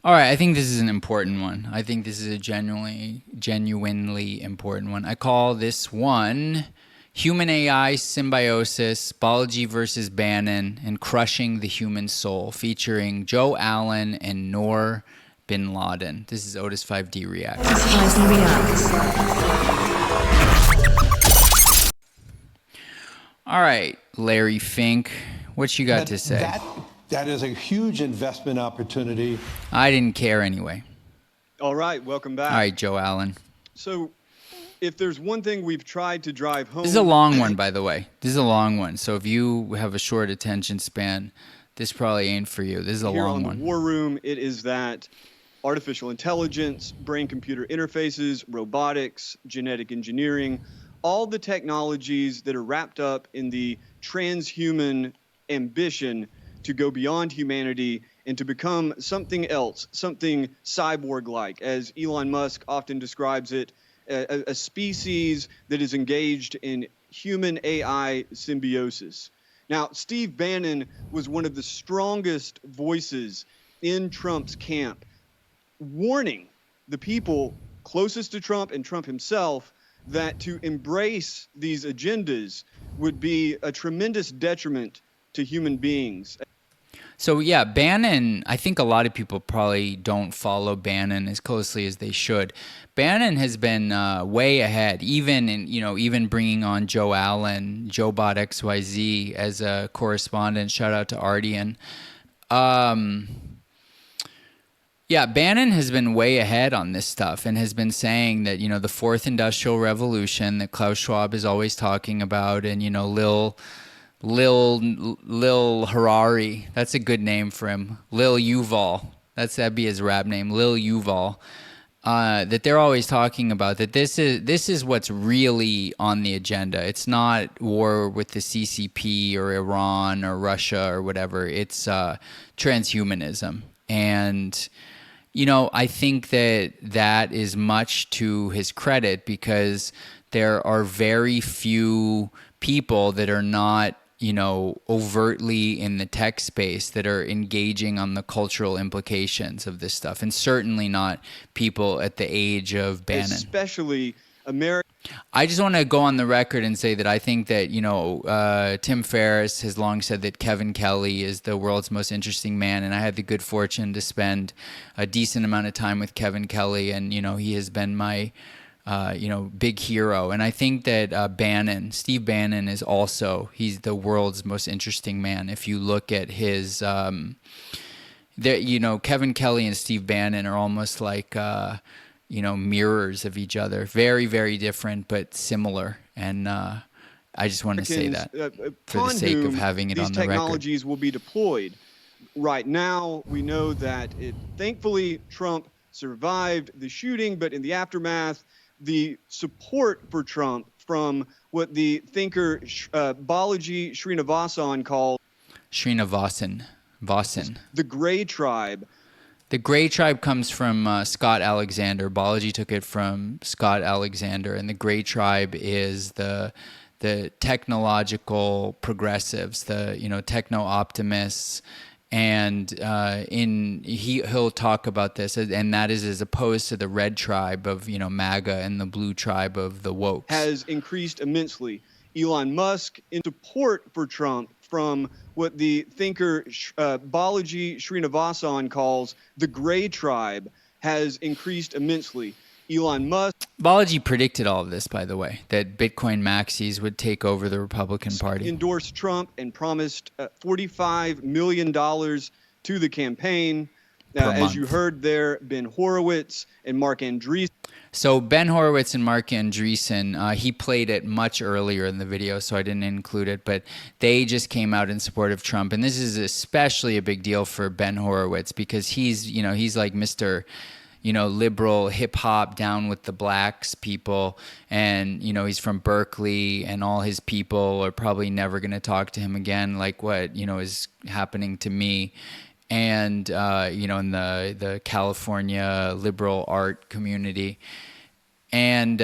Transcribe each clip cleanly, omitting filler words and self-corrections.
All right, I think this is an important one. I think this is a genuinely important one. I call this one Human AI Symbiosis, Balaji versus Bannon, and Crushing the Human Soul, featuring Joe Allen and Noor bin Laden. This is Otis 5D Reacts. All right, Larry Fink, what you got to say? That is a huge investment opportunity. I didn't care anyway. All right, welcome back. All right, Joe Allen. So, if there's one thing we've tried to drive home... This is a long one, by the way. This is a long one. So if you have a short attention span, this probably ain't for you. This is a long one. Here on the War Room, it is that artificial intelligence, brain-computer interfaces, robotics, genetic engineering, all the technologies that are wrapped up in the transhuman ambition to go beyond humanity and to become something else, something cyborg-like, as Elon Musk often describes it, a species that is engaged in human AI symbiosis. Now, Steve Bannon was one of the strongest voices in Trump's camp, warning the people closest to Trump and Trump himself that to embrace these agendas would be a tremendous detriment to human beings. So yeah, Bannon, I think a lot of people probably don't follow Bannon as closely as they should. Bannon has been way ahead, even bringing on Joe Allen, JoeBot XYZ as a correspondent. Shout out to Ardian. Yeah, Bannon has been way ahead on this stuff and has been saying that, the fourth industrial revolution that Klaus Schwab is always talking about, and, Lil Harari, that's a good name for him. Lil Yuval, that'd be his rap name, Lil Yuval. That they're always talking about that this is what's really on the agenda. It's not war with the CCP or Iran or Russia or whatever. It's transhumanism. And I think that is much to his credit, because there are very few people that are not overtly in the tech space that are engaging on the cultural implications of this stuff, and certainly not people at the age of Bannon. Especially America. I just want to go on the record and say that I think that, Tim Ferriss has long said that Kevin Kelly is the world's most interesting man, and I had the good fortune to spend a decent amount of time with Kevin Kelly, and, he has been my big hero. And I think that Steve Bannon is also, he's the world's most interesting man. If you look at his, Kevin Kelly and Steve Bannon are almost like, mirrors of each other. Very, very different, but similar. And I just want to say that for the sake of having it on the record. These technologies will be deployed. Right now, we know that thankfully, Trump survived the shooting, but in the aftermath, the support for Trump from what the thinker Balaji Srinivasan called the Gray Tribe. The Gray Tribe comes from Scott Alexander. Balaji took it from Scott Alexander, and the Gray Tribe is the technological progressives, the techno optimists. And he'll talk about this, and that is as opposed to the red tribe of MAGA and the blue tribe of the woke. Has increased immensely. Elon Musk in support for Trump from what the thinker Balaji Srinivasan calls the Gray Tribe has increased immensely. Elon Musk. Balaji predicted all of this, by the way, that Bitcoin maxis would take over the Republican Party. Endorsed Trump and promised $45 million to the campaign. As you heard there, Ben Horowitz and Mark Andreessen. So Ben Horowitz and Mark Andreessen, he played it much earlier in the video, so I didn't include it, but they just came out in support of Trump. And this is especially a big deal for Ben Horowitz, because he's like Mr. liberal hip hop, down with the blacks people. And, he's from Berkeley, and all his people are probably never going to talk to him again, like what, is happening to me. And, in the California liberal art community. And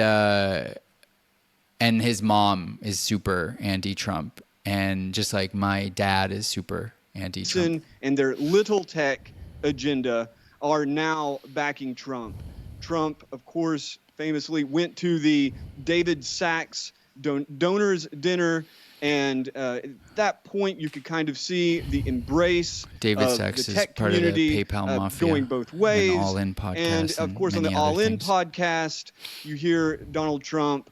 his mom is super anti-Trump. And just like my dad is super anti-Trump. And their little tech agenda are now backing Trump. Trump, of course, famously went to the David Sachs donors dinner. And at that point, you could kind of see the embrace David of the Sachs is tech part of the community PayPal going mafia, both an ways. All-In And podcast, of and course, on the many other All In things. podcast, you hear Donald Trump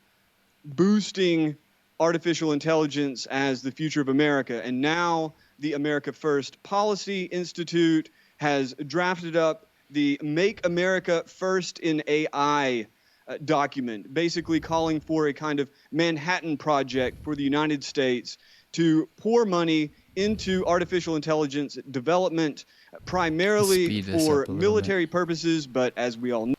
boosting artificial intelligence as the future of America. And now the America First Policy Institute has drafted up the Make America First in AI document, basically calling for a kind of Manhattan Project for the United States to pour money into artificial intelligence development, primarily Speed this for up a little bit. military purposes, but as we all know,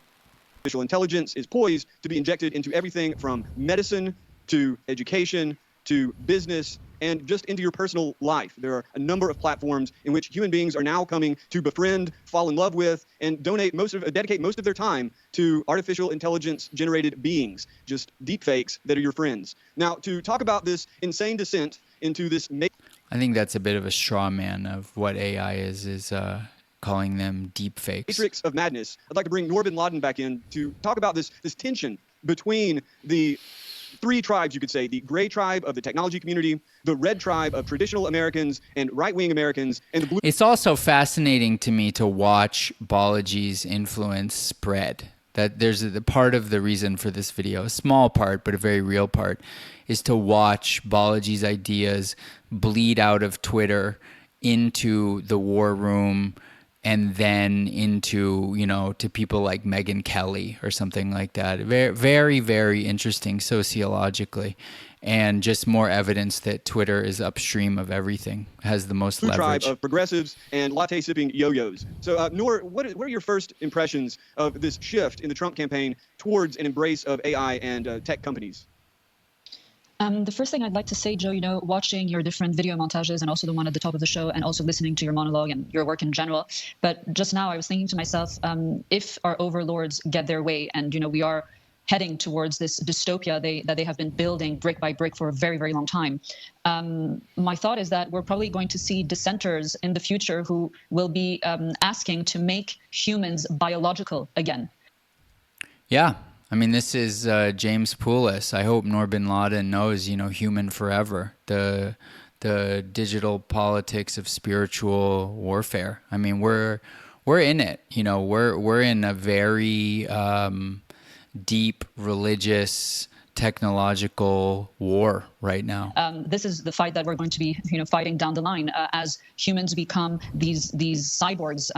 artificial intelligence is poised to be injected into everything from medicine to education to business and just into your personal life. There are a number of platforms in which human beings are now coming to befriend, fall in love with, and dedicate most of their time to artificial intelligence generated beings, just deep fakes that are your friends. Now, to talk about this insane descent into this I think that's a bit of a straw man of what AI is calling them deep fakes. matrix of madness, I'd like to bring Noor bin Ladin back in to talk about this tension between the three tribes, you could say, the gray tribe of the technology community, the red tribe of traditional Americans and right-wing Americans, and the blue. It's also fascinating to me to watch Balaji's influence spread. That there's the part of the reason for this video, a small part, but a very real part, is to watch Balaji's ideas bleed out of Twitter into the war room, and then into, to people like Megyn Kelly or something like that. Very, very, very interesting sociologically, and just more evidence that Twitter is upstream of everything, has the most leverage. Tribe of progressives and latte sipping yo-yos. So, Noor, what are your first impressions of this shift in the Trump campaign towards an embrace of AI and tech companies? The first thing I'd like to say, Joe, watching your different video montages and also the one at the top of the show, and also listening to your monologue and your work in general. But just now I was thinking to myself, if our overlords get their way and, we are heading towards this dystopia that they have been building brick by brick for a very, very long time, my thought is that we're probably going to see dissenters in the future who will be asking to make humans biological again. Yeah. I mean, this is James Poulos. I hope Noor bin Ladin knows, human forever, the digital politics of spiritual warfare. I mean, we're in it. We're in a very deep religious technological war right now. This is the fight that we're going to be, fighting down the line as humans become these cyborgs.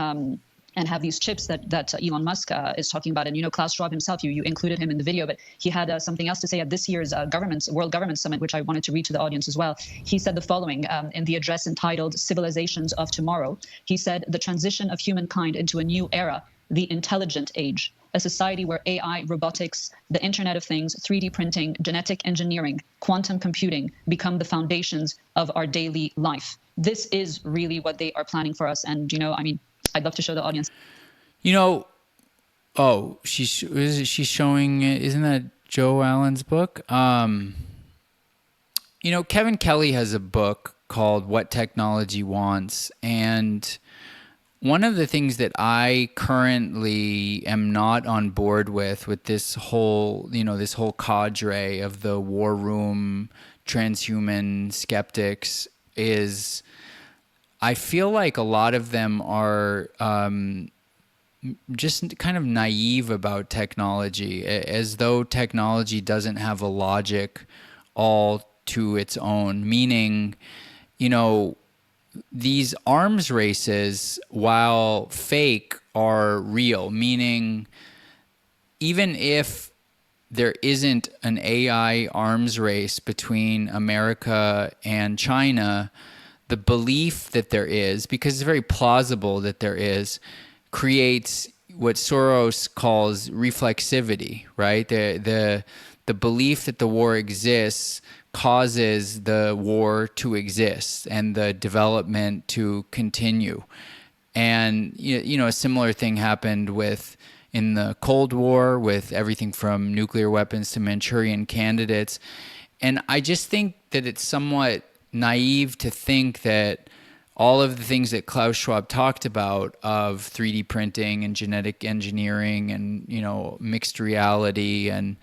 And have these chips that Elon Musk is talking about. And, Klaus Schwab himself, you included him in the video, but he had something else to say at this year's World Government Summit, which I wanted to read to the audience as well. He said the following in the address entitled Civilizations of Tomorrow. He said, the transition of humankind into a new era, the intelligent age, a society where AI, robotics, the Internet of Things, 3D printing, genetic engineering, quantum computing become the foundations of our daily life. This is really what they are planning for us. And, I'd love to show the audience. She's showing, isn't that Joe Allen's book? Kevin Kelly has a book called What Technology Wants. And one of the things that I currently am not on board with this whole, this whole cadre of the war room transhuman skeptics is, I feel like a lot of them are just kind of naive about technology, as though technology doesn't have a logic all to its own. Meaning, these arms races, while fake, are real. Meaning, even if there isn't an AI arms race between America and China, the belief that there is, because it's very plausible that there is, creates what Soros calls reflexivity, right? The belief that the war exists causes the war to exist and the development to continue. And, a similar thing happened in the Cold War with everything from nuclear weapons to Manchurian candidates. And I just think that it's somewhat naive to think that all of the things that Klaus Schwab talked about of 3D printing and genetic engineering and, mixed reality and,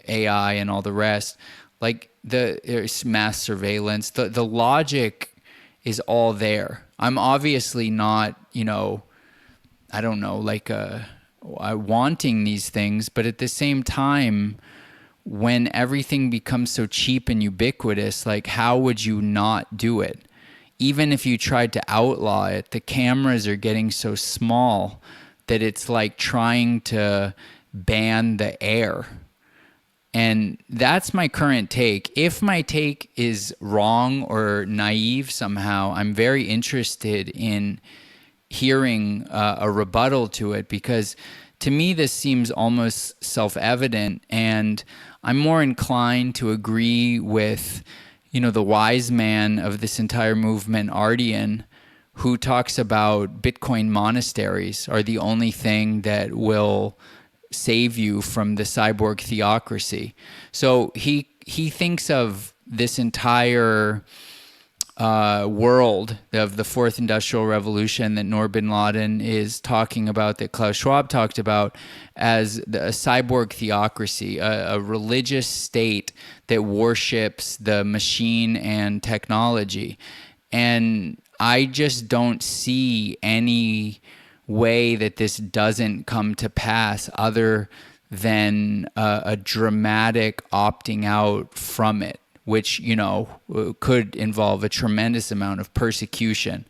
AI and all the rest, like there's mass surveillance, the logic is all there. I'm obviously not, I don't know, like wanting these things, but at the same time, when everything becomes so cheap and ubiquitous, like how would you not do it? Even if you tried to outlaw it, the cameras are getting so small that it's like trying to ban the air. And that's my current take. If my take is wrong or naive somehow, I'm very interested in hearing a rebuttal to it, because to me this seems almost self-evident, and I'm more inclined to agree with the wise man of this entire movement, Ardian, who talks about Bitcoin monasteries are the only thing that will save you from the cyborg theocracy. So he thinks of this entire world of the fourth industrial revolution that Noor bin Ladin is talking about, that Klaus Schwab talked about, as a cyborg theocracy, a religious state that worships the machine and technology. And I just don't see any way that this doesn't come to pass other than a dramatic opting out from it, which, could involve a tremendous amount of persecution.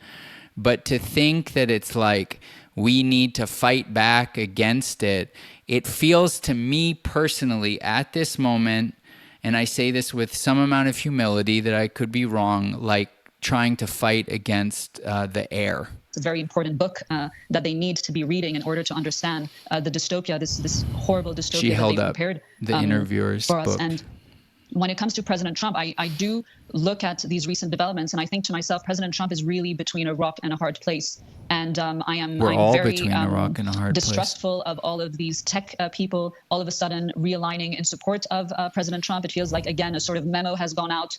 But to think that it's like we need to fight back against it, it feels to me personally at this moment, and I say this with some amount of humility that I could be wrong, like trying to fight against the air. It's a very important book that they need to be reading in order to understand the dystopia, this horrible dystopia She that held they've up prepared the interviewer's for us. book. And when it comes to President Trump, I do look at these recent developments, and I think to myself, President Trump is really between a rock and a hard place. And I'm all very between a rock and a hard place. distrustful of all of these tech people all of a sudden realigning in support of President Trump. It feels like, again, a sort of memo has gone out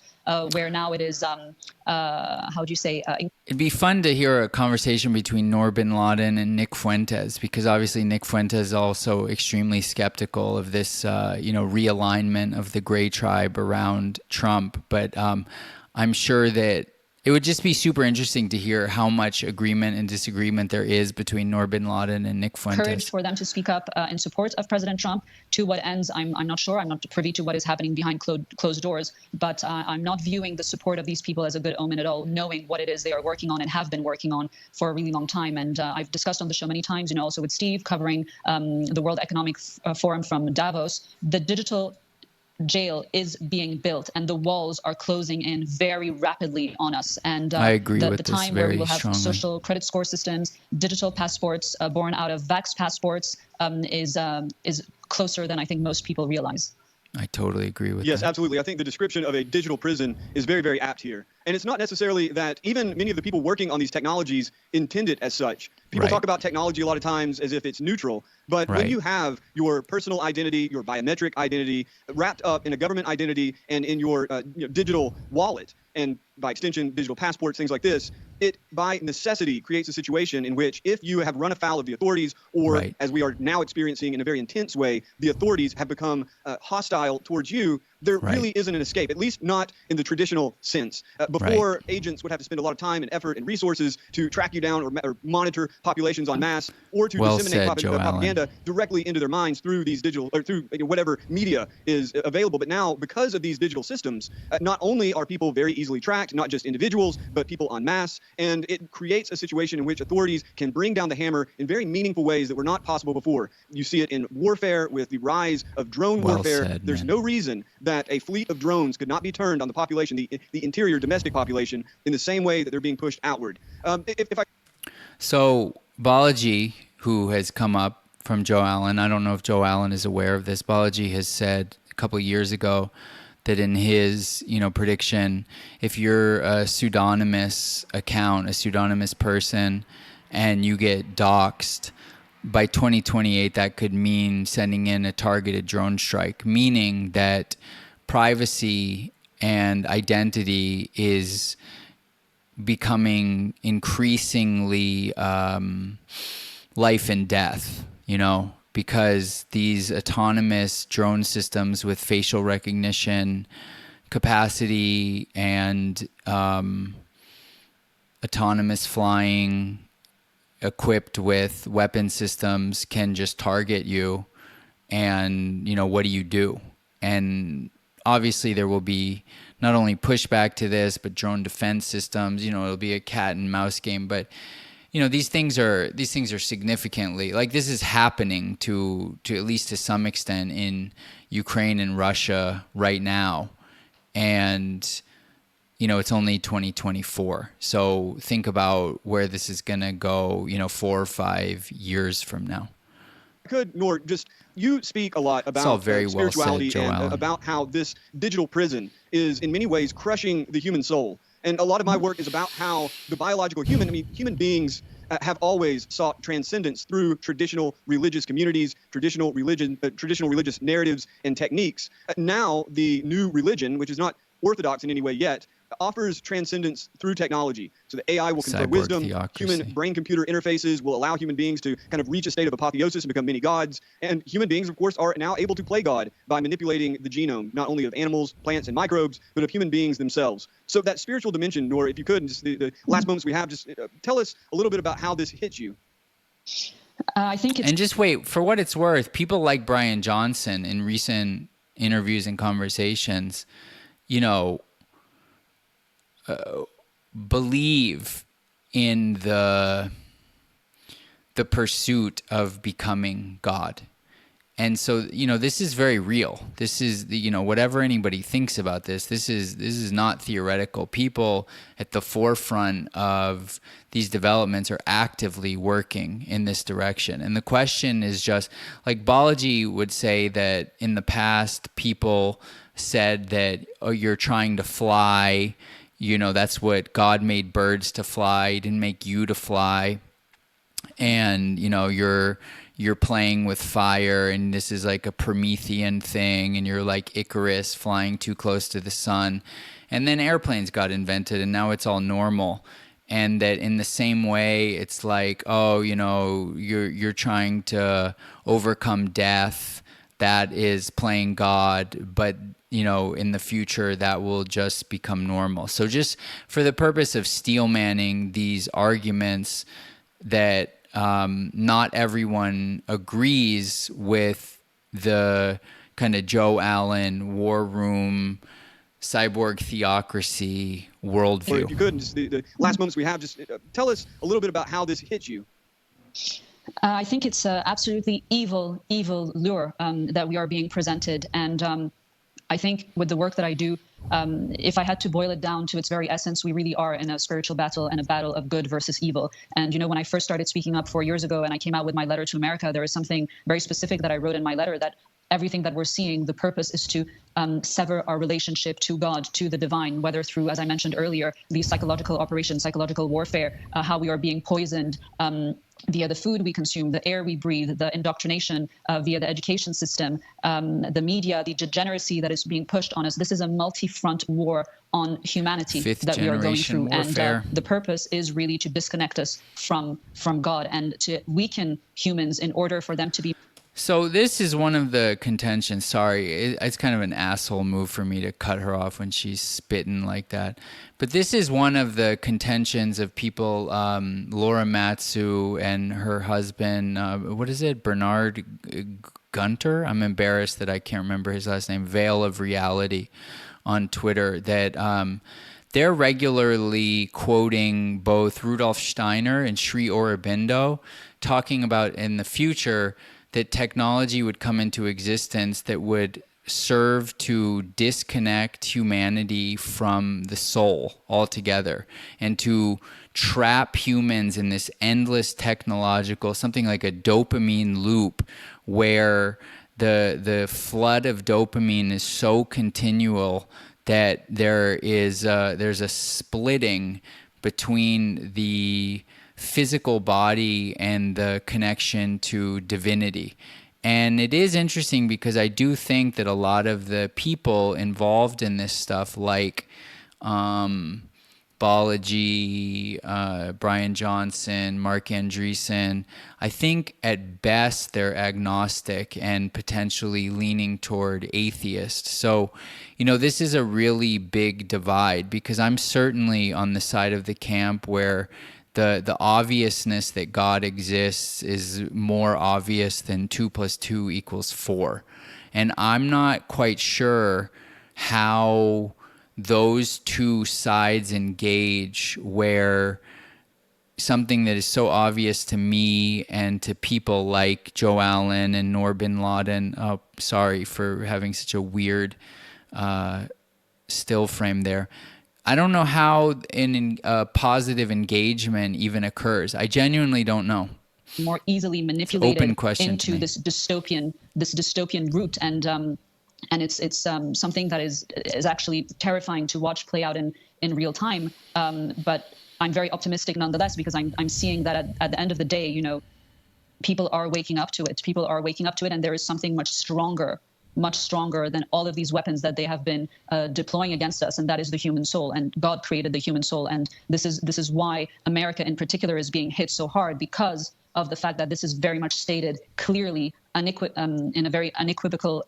where now it is, how would you say? It'd be fun to hear a conversation between Noor bin Ladin and Nick Fuentes, because obviously Nick Fuentes is also extremely skeptical of this, realignment of the gray tribe around Trump. But I'm sure that it would just be super interesting to hear how much agreement and disagreement there is between Noor bin Ladin and Nick Fuentes. Courage for them to speak up in support of President Trump. To what ends, I'm not sure. I'm not privy to what is happening behind closed doors, but I'm not viewing the support of these people as a good omen at all, knowing what it is they are working on and have been working on for a really long time. And I've discussed on the show many times, also with Steve, covering the World Economic Forum from Davos. The digital jail is being built and the walls are closing in very rapidly on us. And I agree with the this time where we very will have strongly. social credit score systems, digital passports born out of vax passports is closer than I think most people realize. I totally agree with Yes, that. absolutely. I think the description of a digital prison is very, very apt here. And it's not necessarily that even many of the people working on these technologies intend it as such. People Right. talk about technology a lot of times as if it's neutral. But Right. when you have your personal identity, your biometric identity wrapped up in a government identity and in your digital wallet, and by extension, digital passports, things like this, it by necessity creates a situation in which if you have run afoul of the authorities, or Right. as we are now experiencing in a very intense way, the authorities have become hostile towards you, there Right. really isn't an escape, at least not in the traditional sense. Before, agents would have to spend a lot of time and effort and resources to track you down or monitor populations en masse, or to Well disseminate said, Joe propaganda directly into their minds through these digital, or through whatever media is available. But now, because of these digital systems, not only are people very easily tracked, not just individuals, but people en masse, and it creates a situation in which authorities can bring down the hammer in very meaningful ways that were not possible before. You see it in warfare with the rise of drone Well warfare. said, There's man. no reason that a fleet of drones could not be turned on the population, the interior domestic population, in the same way that they're being pushed outward. If I So Balaji, who has come up from Joe Allen, I don't know if Joe Allen is aware of this. Balaji has said a couple of years ago that in his, prediction, if you're a pseudonymous account, a pseudonymous person, and you get doxxed, by 2028, that could mean sending in a targeted drone strike, meaning that privacy and identity is becoming increasingly life and death, because these autonomous drone systems with facial recognition capacity and autonomous flying equipped with weapon systems can just target you. And, what do you do? And obviously there will be not only pushback to this, but drone defense systems. It'll be a cat and mouse game. But, these things are significantly, like, this is happening to at least to some extent in Ukraine and Russia right now. And, it's only 2024. So think about where this is going to go, 4 or 5 years from now. Noor, you speak a lot about all very well spirituality said, Joe and Allen. about how this digital prison is in many ways crushing the human soul. And a lot of my work is about how the biological human beings have always sought transcendence through traditional religious communities, traditional religious narratives and techniques. Now the new religion, which is not orthodox in any way yet, offers transcendence through technology. So the AI will confer Cyborg wisdom, theocracy. human brain-computer interfaces will allow human beings to kind of reach a state of apotheosis and become many gods. And human beings, of course, are now able to play God by manipulating the genome, not only of animals, plants, and microbes, but of human beings themselves. So that spiritual dimension, Noor, if you could, just the last moments we have, just tell us a little bit about how this hits you. I think it's... And just wait, for what it's worth, people like Brian Johnson in recent interviews and conversations, believe in the pursuit of becoming God. And so, this is very real. This is, whatever anybody thinks about this is not theoretical. People at the forefront of these developments are actively working in this direction. And the question is just, like Balaji would say that in the past, people said that, oh, you're trying to fly, that's what God made birds to fly. He didn't make you to fly. And, you're playing with fire, and this is like a Promethean thing, and you're like Icarus flying too close to the sun. And then airplanes got invented, and now it's all normal. And that in the same way, it's like, oh, you're trying to overcome death. That is playing God, but in the future, that will just become normal. So just for the purpose of steel manning these arguments that not everyone agrees with the kind of Joe Allen war room cyborg theocracy worldview. Or if you could, just the last moments we have, just tell us a little bit about how this hits you. I think it's absolutely evil lure that we are being presented. And I think with the work that I do, if I had to boil it down to its very essence, we really are in a spiritual battle and a battle of good versus evil. And, when I first started speaking up 4 years ago and I came out with my letter to America, there was something very specific that I wrote in my letter, that everything that we're seeing, the purpose is to sever our relationship to God, to the divine, whether through, as I mentioned earlier, these psychological operations, psychological warfare, how we are being poisoned via the food we consume, the air we breathe, the indoctrination via the education system, the media, the degeneracy that is being pushed on us. This is a multi-front war on humanity that we are going through. Warfare. And the purpose is really to disconnect us from God and to weaken humans in order for them to be... So this is one of the contentions. Sorry, it's kind of an asshole move for me to cut her off when she's spitting like that. But this is one of the contentions of people, Laura Matsu and her husband, what is it, Bernard Gunter? I'm embarrassed that I can't remember his last name, Veil of Reality on Twitter, that they're regularly quoting both Rudolf Steiner and Sri Aurobindo, talking about in the future that technology would come into existence that would serve to disconnect humanity from the soul altogether and to trap humans in this endless technological, something like a dopamine loop where the flood of dopamine is so continual that there's a splitting between the physical body and the connection to divinity. And it is interesting because I do think that a lot of the people involved in this stuff, like Balaji, Brian Johnson, Mark Andreessen. I think at best they're agnostic and potentially leaning toward atheist. So, this is a really big divide, because I'm certainly on the side of the camp where the obviousness that God exists is more obvious than 2 + 2 = 4. And I'm not quite sure how those two sides engage, where something that is so obvious to me and to people like Joe Allen and Noor bin Ladin. Oh, sorry for having such a weird still frame there. I don't know how positive engagement even occurs. I genuinely don't know. More easily manipulated into to this dystopian route, and it's something that is actually terrifying to watch play out in real time. But I'm very optimistic nonetheless, because I'm seeing that at the end of the day, people are waking up to it. People are waking up to it, and there is something much stronger than all of these weapons that they have been deploying against us, and that is the human soul. And God created the human soul, and this is why America in particular is being hit so hard, because of the fact that this is very much stated clearly in a very unequivocal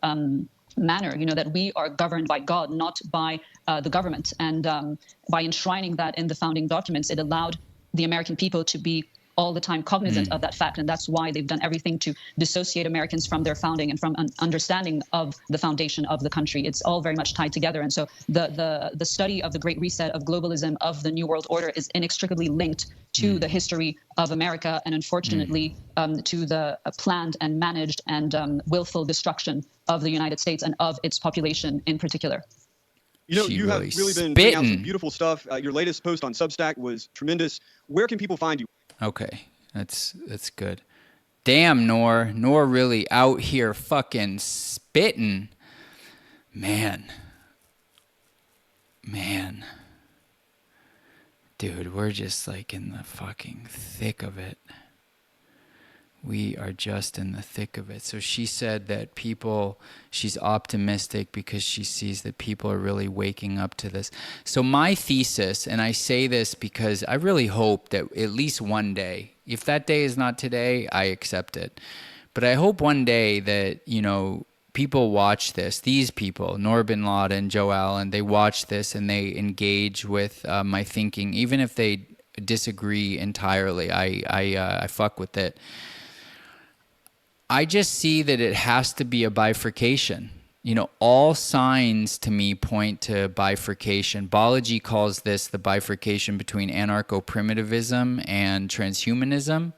manner, that we are governed by God, not by the government. And by enshrining that in the founding documents, it allowed the American people to be all the time cognizant of that fact. And that's why they've done everything to dissociate Americans from their founding and from an understanding of the foundation of the country. It's all very much tied together. And so the study of the Great Reset, of globalism, of the New World Order is inextricably linked to the history of America, and unfortunately to the planned and managed and willful destruction of the United States and of its population in particular. You have really been putting out some beautiful stuff. Your latest post on Substack was tremendous. Where can people find you? Okay, that's good. Damn, Noor really out here fucking spitting. Man. Dude, we're just like in the fucking thick of it. We are just in the thick of it. So she said that she's optimistic because she sees that people are really waking up to this. So my thesis, and I say this because I really hope that at least one day, if that day is not today, I accept it. But I hope one day that, people watch this, these people, Noor bin Ladin, Joe Allen, they watch this and they engage with my thinking, even if they disagree entirely. I fuck with it. I just see that it has to be a bifurcation. All signs to me point to bifurcation. Balaji calls this the bifurcation between anarcho-primitivism and transhumanism.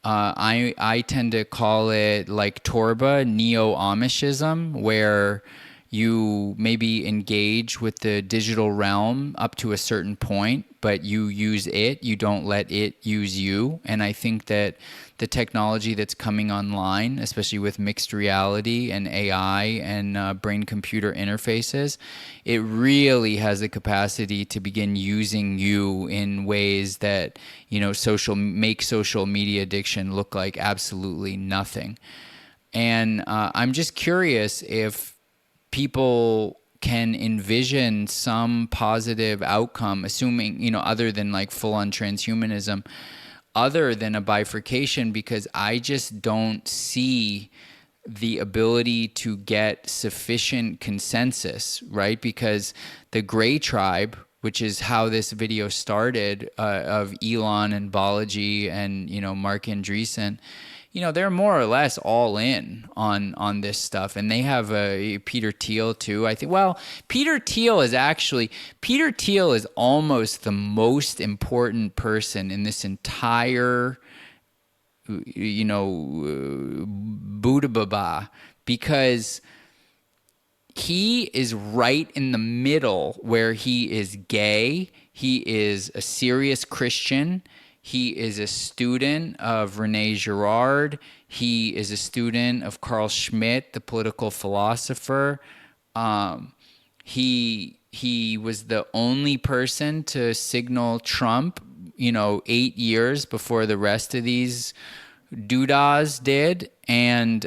I tend to call it like Torba, neo-Amishism, where you maybe engage with the digital realm up to a certain point, but you use it, you don't let it use you. And I think that the technology that's coming online, especially with mixed reality and AI and brain-computer interfaces, it really has the capacity to begin using you in ways that, make social media addiction look like absolutely nothing. And I'm just curious if people can envision some positive outcome, assuming, other than like full-on transhumanism, other than a bifurcation, because I just don't see the ability to get sufficient consensus, right? Because the Gray Tribe, which is how this video started, of Elon and Balaji and, Mark Andreessen, they're more or less all in on this stuff. And they have Peter Thiel too. I think, Peter Thiel is almost the most important person in this entire, Buddha Baba, because he is right in the middle where he is gay, he is a serious Christian, he is a student of Rene Girard. He is a student of Carl Schmitt, the political philosopher. He was the only person to signal Trump, 8 years before the rest of these doodahs did. And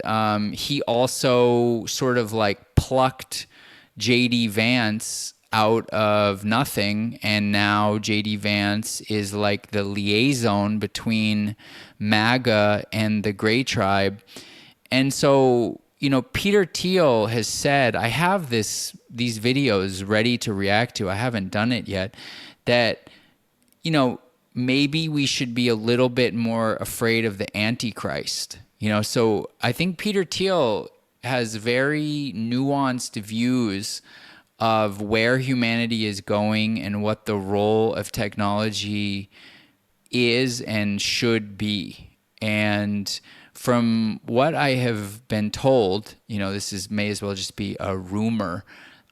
he also sort of like plucked J.D. Vance out of nothing, and now JD Vance is like the liaison between MAGA and the Gray Tribe. And so, Peter Thiel has said, I have these videos ready to react to. I haven't done it yet. That, maybe we should be a little bit more afraid of the Antichrist. So I think Peter Thiel has very nuanced views of where humanity is going and what the role of technology is and should be. And from what I have been told, may as well just be a rumor.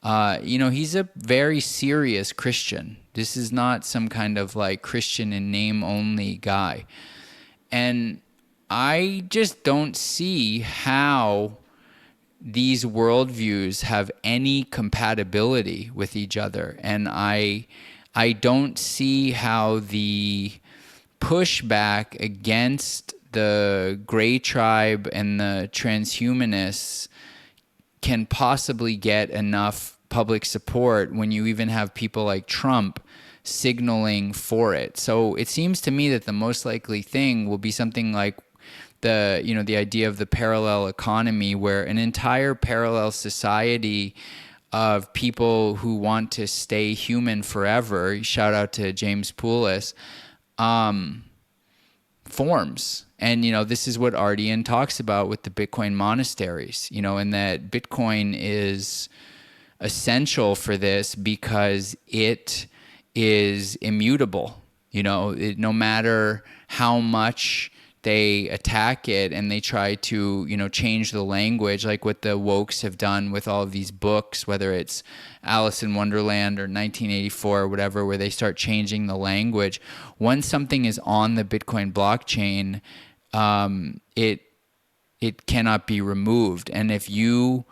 He's a very serious Christian. This is not some kind of like Christian in name only guy. And I just don't see how these worldviews have any compatibility with each other. And I don't see how the pushback against the Gray Tribe and the transhumanists can possibly get enough public support when you even have people like Trump signaling for it. So it seems to me that the most likely thing will be something like the idea of the parallel economy, where an entire parallel society of people who want to stay human forever, shout out to James Poulos, forms. And, this is what Ardian talks about with the Bitcoin monasteries, and that Bitcoin is essential for this because it is immutable. No matter how much they attack it and they try to, change the language, like what the wokes have done with all of these books, whether it's Alice in Wonderland or 1984 or whatever, where they start changing the language. Once something is on the Bitcoin blockchain, it cannot be removed. And if you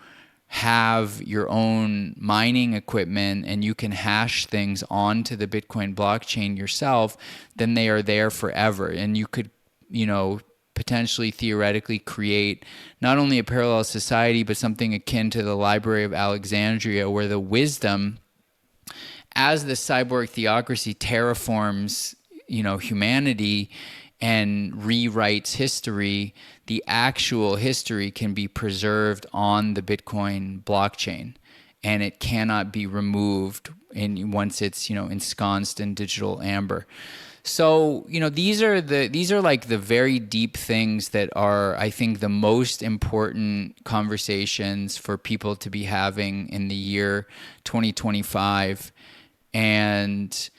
have your own mining equipment and you can hash things onto the Bitcoin blockchain yourself, then they are there forever. And you could, potentially theoretically create not only a parallel society, but something akin to the Library of Alexandria, where the wisdom, as the cyborg theocracy terraforms, humanity and rewrites history, the actual history can be preserved on the Bitcoin blockchain, and it cannot be removed once it's, ensconced in digital amber. So, these are like the very deep things that are, I think, the most important conversations for people to be having in the year 2025. And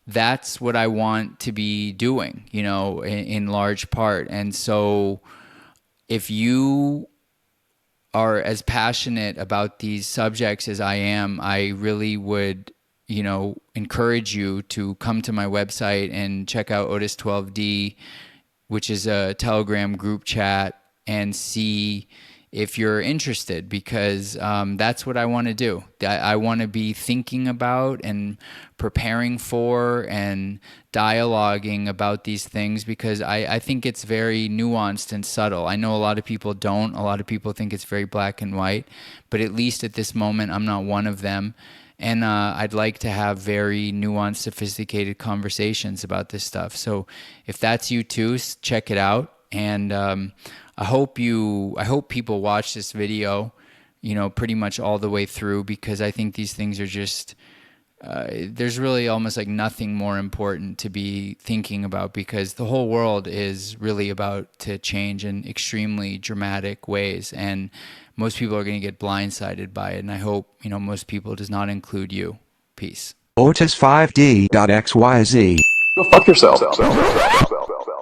that's what I want to be doing, in large part. And so if you are as passionate about these subjects as I am, I really would encourage you to come to my website and check out Otis 12D, which is a Telegram group chat, and see if you're interested, because that's what I want to do. I want to be thinking about and preparing for and dialoguing about these things, because I think it's very nuanced and subtle. I know a lot of people don't. A lot of people think it's very black and white, but at least at this moment, I'm not one of them. And I'd like to have very nuanced, sophisticated conversations about this stuff. So if that's you too, check it out. And I hope people watch this video, pretty much all the way through, because I think these things are just, there's really almost like nothing more important to be thinking about, because the whole world is really about to change in extremely dramatic ways. And most people are going to get blindsided by it. And I hope, most people does not include you. Peace. Otis5D.xyz. Go fuck yourself.